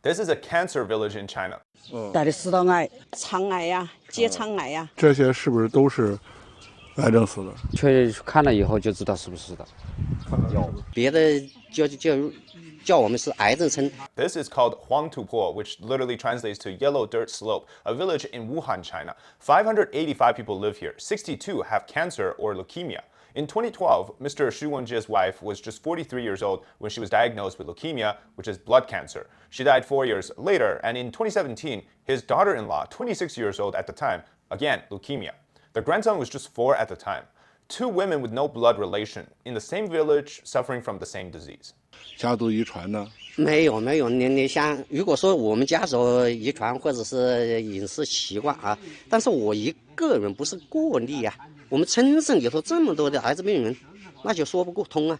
This is a cancer village in China. 带的食道癌、肠癌呀、结肠癌呀，这些是不是都是癌症死的？去看了以后就知道是不是的。有别的叫我们是癌症村。This is called Huangtupo, which literally translates to yellow dirt slope, a village in Wuhan, China. 585 people live here. 62 have cancer or leukemia. In 2012, Mr. Xu Wenjie's wife was just 43 years old when she was diagnosed with leukemia, which is blood cancer. She died 4 years later, and in 2017, his daughter-in-law, 26 years old at the time, again, leukemia. Their grandson was just 4 at the time. 2 women with no blood relation in the same village suffering from the same disease. 家族遗传呢？没有，你想，如果说我们家族遗传或者是饮食习惯啊，但是我一个人不是个例啊。我们村镇里头这么多的癌症病人，那就说不过通啊。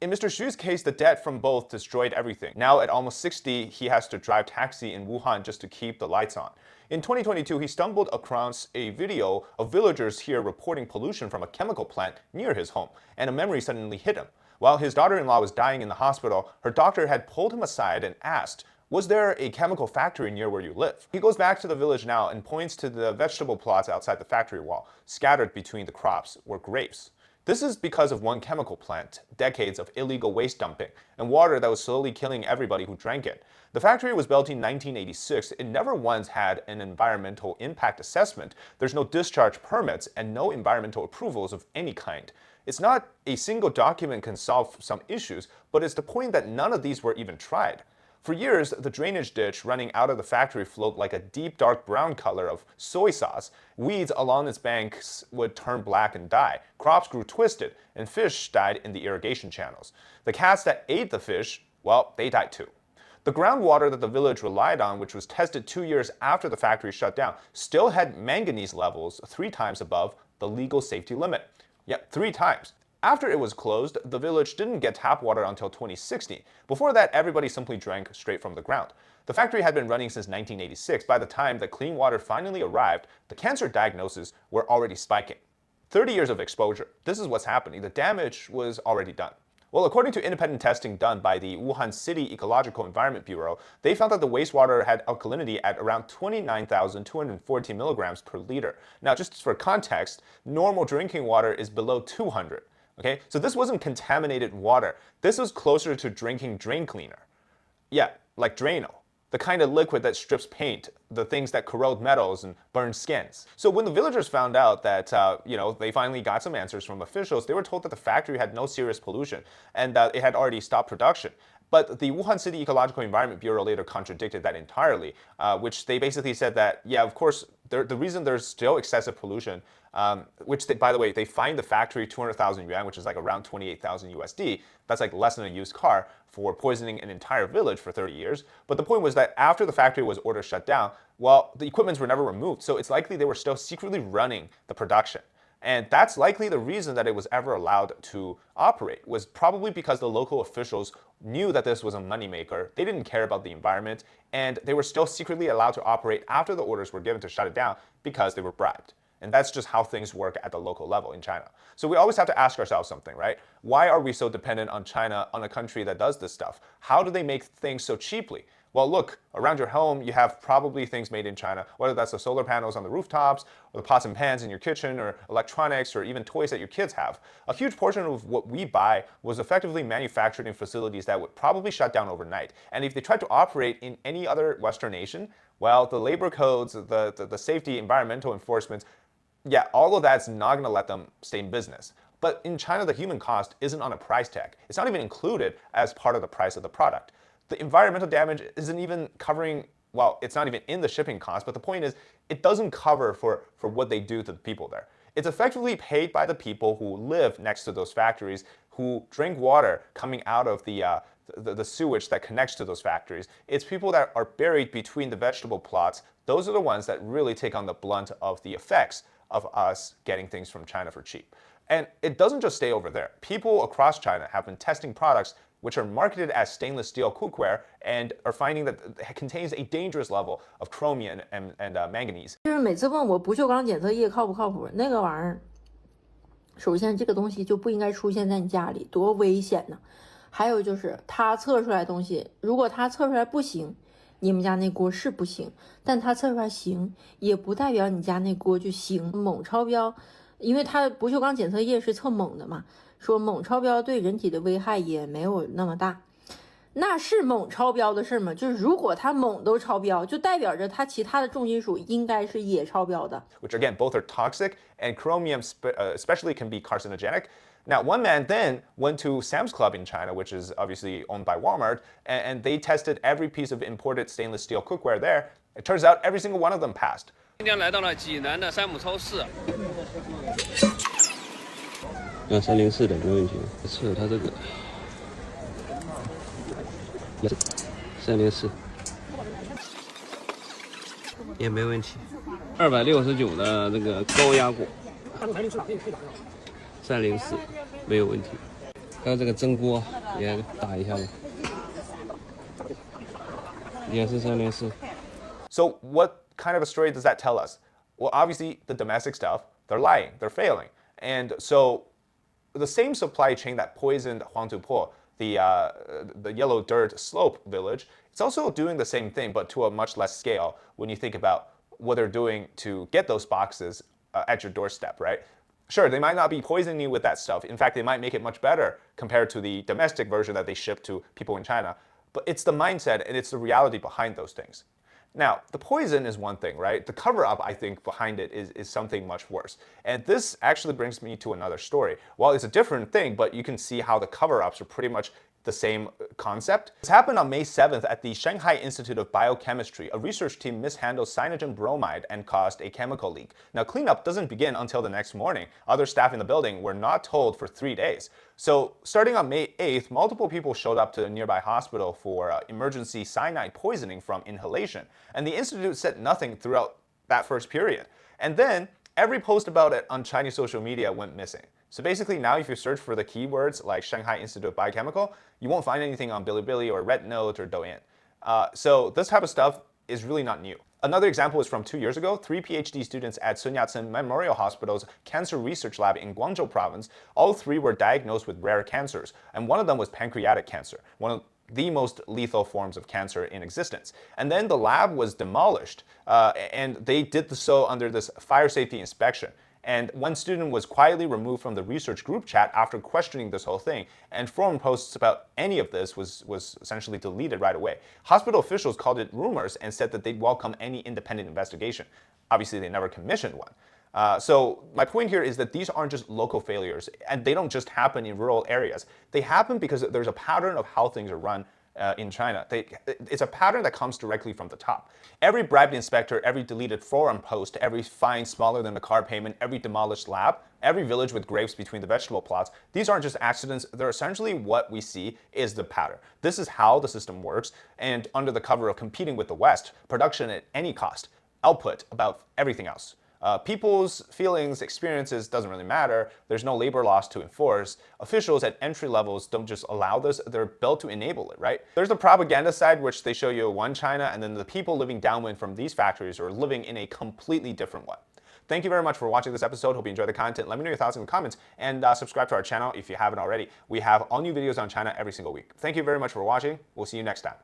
In Mr. Xu's case, the debt from both destroyed everything. Now, at almost 60, he has to drive taxi in Wuhan just to keep the lights on. In 2022, he stumbled across a video of villagers here reporting pollution from a chemical plant near his home, and a memory suddenly hit him. While his daughter-in-law was dying in the hospital, her doctor had pulled him aside and asked, "Was there a chemical factory near where you live?" He goes back to the village now and points to the vegetable plots outside the factory wall, scattered between the crops, were grapes. This is because of one chemical plant, decades of illegal waste dumping, and water that was slowly killing everybody who drank it. The factory was built in 1986. It never once had an environmental impact assessment. There's no discharge permits and no environmental approvals of any kind. It's not a single document can solve some issues, but it's the point that none of these were even tried. For years, the drainage ditch running out of the factory flowed like a deep dark brown color of soy sauce. Weeds along its banks would turn black and die. Crops grew twisted, and fish died in the irrigation channels. The cats that ate the fish, well, they died too. The groundwater that the village relied on, which was tested 2 years after the factory shut down, still had manganese levels 3 times above the legal safety limit. Yep, 3 times. After it was closed, the village didn't get tap water until 2016. Before that, everybody simply drank straight from the ground. The factory had been running since 1986. By the time that clean water finally arrived, the cancer diagnoses were already spiking. 30 years of exposure. This is what's happening. The damage was already done. Well, according to independent testing done by the Wuhan City Ecological Environment Bureau, they found that the wastewater had alkalinity at around 29,214 milligrams per liter. Now, just for context, normal drinking water is below 200. Okay, so this wasn't contaminated water. This was closer to drinking drain cleaner. Yeah, like Drano, the kind of liquid that strips paint, the things that corrode metals and burn skins. So when the villagers found out that, they finally got some answers from officials, they were told that the factory had no serious pollution and that it had already stopped production. But the Wuhan City Ecological Environment Bureau later contradicted that entirely, which they basically said that, yeah, of course, the reason there's still excessive pollution, which, by the way, they fined the factory 200,000 yuan, which is like around 28,000 USD. That's like less than a used car for poisoning an entire village for 30 years. But the point was that after the factory was ordered shut down, well, the equipments were never removed. So it's likely they were still secretly running the production. And that's likely the reason that it was ever allowed to operate, was probably because the local officials knew that this was a moneymaker. They didn't care about the environment, and they were still secretly allowed to operate after the orders were given to shut it down because they were bribed. And that's just how things work at the local level in China. So we always have to ask ourselves something, right? Why are we so dependent on China, on a country that does this stuff? How do they make things so cheaply? Well, look, around your home, you have probably things made in China, whether that's the solar panels on the rooftops, or the pots and pans in your kitchen, or electronics, or even toys that your kids have. A huge portion of what we buy was effectively manufactured in facilities that would probably shut down overnight. And if they tried to operate in any other Western nation, well, the labor codes, the safety, environmental enforcement, yeah, all of that's not going to let them stay in business. But in China, the human cost isn't on a price tag. It's not even included as part of the price of the product. The environmental damage isn't even covering, well, it's not even in the shipping cost, but the point is, it doesn't cover for what they do to the people there. It's effectively paid by the people who live next to those factories, who drink water coming out of the sewage that connects to those factories. It's people that are buried between the vegetable plots. Those are the ones that really take on the blunt of the effects of us getting things from China for cheap. And it doesn't just stay over there. People across China have been testing products which are marketed as stainless steel cookware and are finding that it contains a dangerous level of chromium and manganese. 就是每次问我不锈钢检测液靠不靠谱，那个玩意儿，首先这个东西就不应该出现在你家里，多危险呢。还有就是它测出来的东西，如果它测出来不行，你们家那锅是不行，但它测出来行，也不代表你家那锅就行。锰超标，因为它不锈钢检测液是测锰的嘛，说锰超标对人体的危害也没有那么大。那是锰超标的事吗？就是如果它锰都超标，就代表着它其他的重金属应该是也超标的。 Which again, both are toxic, and chromium especially can be carcinogenic. Now, one man then went to Sam's Club in China, which is obviously owned by Walmart, and they tested every piece of imported stainless steel cookware there. It turns out every single one of them passed. 今天来到了济南的山姆超市。304的没问题，测它这个304也没问题。269的这个高压锅，304没有问题。还有这个蒸锅也打一下吧，也是304。 So, what kind of a story does that tell us? Well, obviously, the domestic stuff, they're lying, they're failing. And so, the same supply chain that poisoned Huangtupo, the yellow dirt slope village, it's also doing the same thing, but to a much less scale when you think about what they're doing to get those boxes at your doorstep, right? Sure, they might not be poisoning you with that stuff. In fact, they might make it much better compared to the domestic version that they ship to people in China. But it's the mindset and it's the reality behind those things. Now, the poison is one thing, right? The cover-up, I think, behind it is something much worse. And this actually brings me to another story. Well, it's a different thing, but you can see how the cover-ups are pretty much the same concept. This happened on May 7th at the Shanghai Institute of Biochemistry. A research team mishandled cyanogen bromide and caused a chemical leak. Now, cleanup doesn't begin until the next morning. Other staff in the building were not told for 3 days. So, starting on May 8th, multiple people showed up to a nearby hospital for emergency cyanide poisoning from inhalation. And the institute said nothing throughout that first period. And then, every post about it on Chinese social media went missing. So basically now if you search for the keywords like Shanghai Institute of Biochemical, you won't find anything on Bilibili or Red Note or Douyin. So this type of stuff is really not new. Another example is from 2 years ago. 3 PhD students at Sun Yat-sen Memorial Hospital's Cancer Research Lab in Guangzhou Province, all 3 were diagnosed with rare cancers, and one of them was pancreatic cancer, one of the most lethal forms of cancer in existence. And then the lab was demolished, and they did so under this fire safety inspection. And one student was quietly removed from the research group chat after questioning this whole thing, and forum posts about any of this was essentially deleted right away. Hospital officials called it rumors and said that they'd welcome any independent investigation. Obviously, they never commissioned one. So my point here is that these aren't just local failures, and they don't just happen in rural areas. They happen because there's a pattern of how things are run in China. It's a pattern that comes directly from the top. Every bribed inspector, every deleted forum post, every fine smaller than a car payment, every demolished lab, every village with graves between the vegetable plots, these aren't just accidents. They're essentially what we see is the pattern. This is how the system works, and under the cover of competing with the West, production at any cost, output about everything else. People's feelings, experiences doesn't really matter. There's no labor laws to enforce. Officials at entry levels don't just allow this, they're built to enable it, right? There's the propaganda side, which they show you one China, and then the people living downwind from these factories are living in a completely different one. Thank you very much for watching this episode. Hope you enjoyed the content. Let me know your thoughts in the comments, and subscribe to our channel if you haven't already. We have all new videos on China every single week. Thank you very much for watching. We'll see you next time.